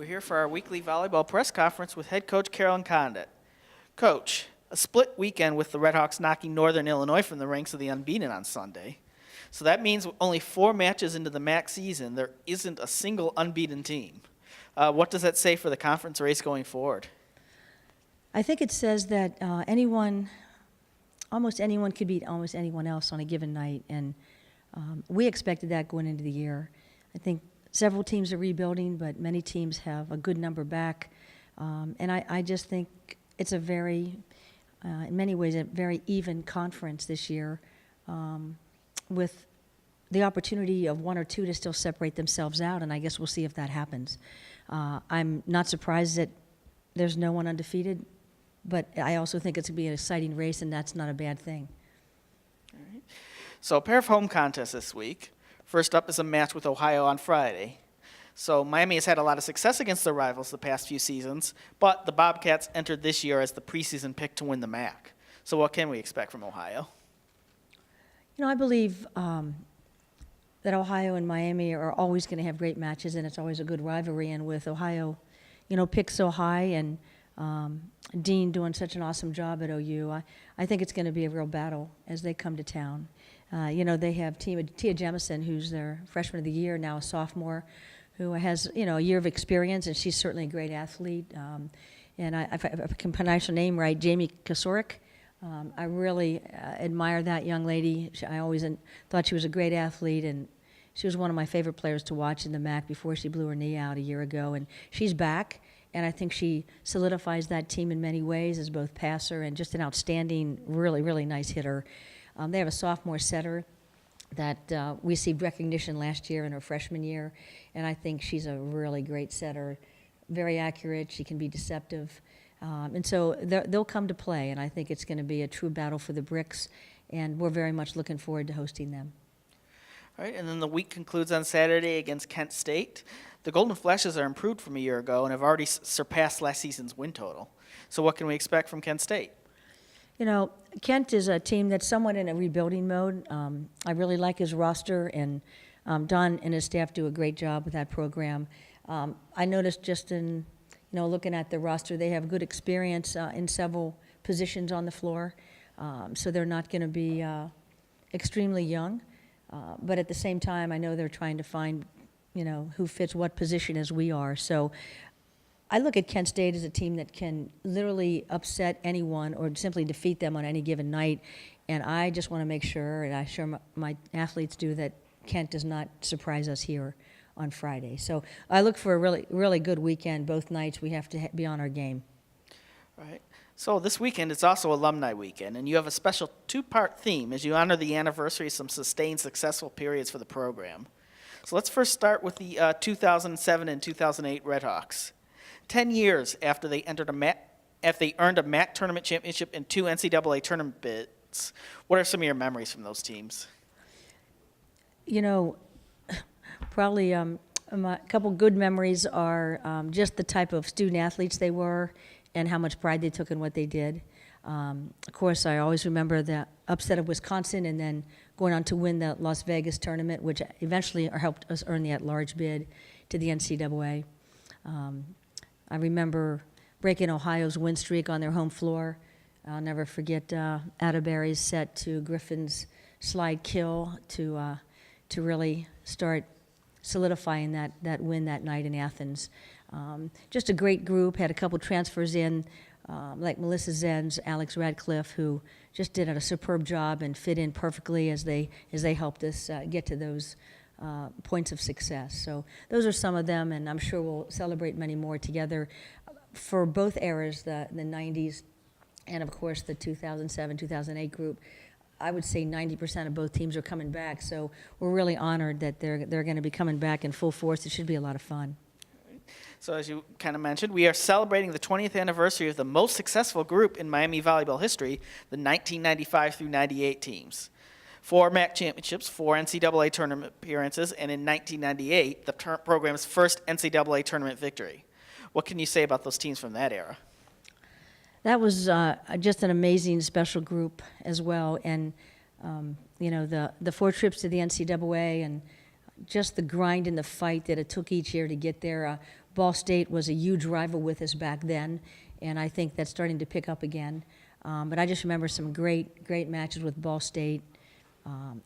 we're here for our weekly volleyball press conference with head coach Carolyn Condit. Coach, a split weekend with the Redhawks knocking Northern Illinois from the ranks of the unbeaten on Sunday. So that means only 4 matches into the MAC season, there isn't a single unbeaten team. What does that say for the conference race going forward? I think it says that almost anyone could beat almost anyone else on a given night, and we expected that going into the year. I think several teams are rebuilding, but many teams have a good number back, and I just think it's a very, in many ways, a very even conference this year, with the opportunity of 1 or 2 to still separate themselves out, and I guess we'll see if that happens. I'm not surprised that there's no one undefeated, but I also think it's going to be an exciting race, and that's not a bad thing. All right. So a pair of home contests this week. First up is a match with Ohio on Friday. So Miami has had a lot of success against their rivals the past few seasons, but the Bobcats entered this year as the preseason pick to win the MAC. So what can we expect from Ohio? You know, I believe that Ohio and Miami are always going to have great matches, and it's always a good rivalry. And with Ohio, you know, picked so high, and Dean doing such an awesome job at OU, I think it's going to be a real battle as they come to town. You know, they have Tia Jemison, who's their freshman of the year, now a sophomore, who has, you know, a year of experience, and she's certainly a great athlete. And if I can pronounce her name right, Jamie Kasorik. I really admire that young lady. I always thought she was a great athlete, and she was one of my favorite players to watch in the MAC before she blew her knee out a year ago. And she's back, and I think she solidifies that team in many ways as both passer and just an outstanding, really, really nice hitter. They have a sophomore setter that we received recognition last year in her freshman year, and I think she's a really great setter, very accurate. She can be deceptive. And so they'll come to play, and I think it's going to be a true battle for the bricks, and we're very much looking forward to hosting them. All right, and then the week concludes on Saturday against Kent State. The Golden Flashes are improved from a year ago and have already surpassed last season's win total. So what can we expect from Kent State? You know, Kent is a team that's somewhat in a rebuilding mode. I really like his roster, and Don and his staff do a great job with that program. I noticed just in, you know, looking at the roster, they have good experience in several positions on the floor. So they're not going to be extremely young. But at the same time, I know they're trying to find, you know, who fits what position as we are. So I look at Kent State as a team that can literally upset anyone or simply defeat them on any given night. And I just want to make sure, and I'm sure my athletes do, that Kent does not surprise us here on Friday. So I look for a really, really good weekend both nights. We have to be on our game. All right. So this weekend, it's also Alumni Weekend, and you have a special 2-part theme as you honor the anniversary of some sustained successful periods for the program. So let's first start with the 2007 and 2008 Redhawks. 10 years after they earned a MAC tournament championship and 2 NCAA tournament bids, what are some of your memories from those teams? You know, probably a couple good memories are just the type of student athletes they were and how much pride they took in what they did. Of course, I always remember the upset of Wisconsin and then going on to win the Las Vegas tournament, which eventually helped us earn the at-large bid to the NCAA. I remember breaking Ohio's win streak on their home floor. I'll never forget Atterbury's set to Griffin's slide kill to really start solidifying that win that night in Athens. Just a great group, had a couple transfers in, like Melissa Zenz, Alex Radcliffe, who just did a superb job and fit in perfectly as they helped us get to those points of success. So those are some of them, and I'm sure we'll celebrate many more together for both eras, the 90s and, of course, the 2007, 2008 group. I would say 90% of both teams are coming back, so we're really honored that they're going to be coming back in full force. It should be a lot of fun. So as you kind of mentioned, we are celebrating the 20th anniversary of the most successful group in Miami volleyball history, the 1995 through 98 teams. 4 MAC championships, 4 NCAA tournament appearances, and in 1998, the program's first NCAA tournament victory. What can you say about those teams from that era? That was just an amazing, special group as well. And, you know, the 4 trips to the NCAA and just the grind and the fight that it took each year to get there. Ball State was a huge rival with us back then, and I think that's starting to pick up again. But I just remember some great matches with Ball State,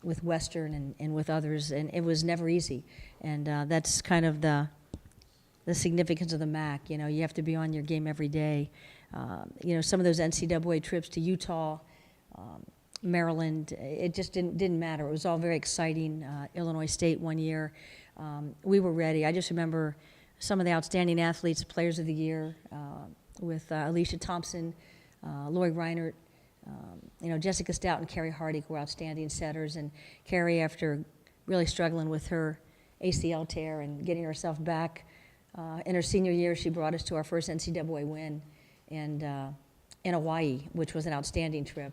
with Western, and with others, and it was never easy. And that's kind of the significance of the MAC. You know, you have to be on your game every day. You know, some of those NCAA trips to Utah, Maryland, it just didn't matter. It was all very exciting. Illinois State one year, we were ready. I just remember some of the outstanding athletes, players of the year, with Alicia Thompson, Lori Reinert, you know, Jessica Stout and Carrie Hardy were outstanding setters. And Carrie, after really struggling with her ACL tear and getting herself back, in her senior year, she brought us to our first NCAA win and in Hawaii, which was an outstanding trip.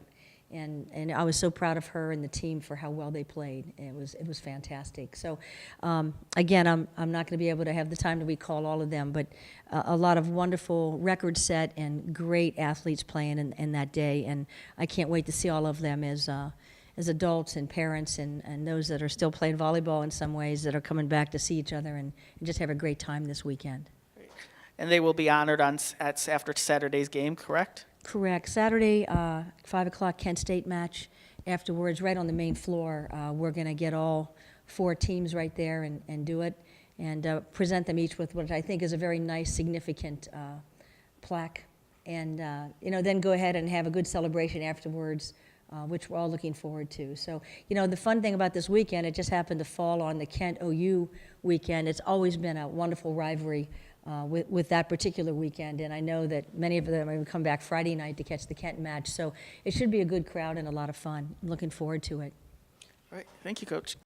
And I was so proud of her and the team for how well they played. It was fantastic. So again, I'm not going to be able to have the time to recall all of them, but a lot of wonderful record set and great athletes playing in that day. And I can't wait to see all of them as adults and parents and those that are still playing volleyball in some ways that are coming back to see each other and just have a great time this weekend. And they will be honored after Saturday's game, correct? Correct. Saturday, 5 o'clock Kent State match. Afterwards, right on the main floor, we're going to get all 4 teams right there and do it and present them each with what I think is a very nice, significant plaque. And, you know, then go ahead and have a good celebration afterwards, which we're all looking forward to. So, you know, the fun thing about this weekend, it just happened to fall on the Kent OU weekend. It's always been a wonderful rivalry with that particular weekend, and I know that many of them will come back Friday night to catch the Kent match. So it should be a good crowd and a lot of fun. I'm looking forward to it. All right. Thank you, Coach.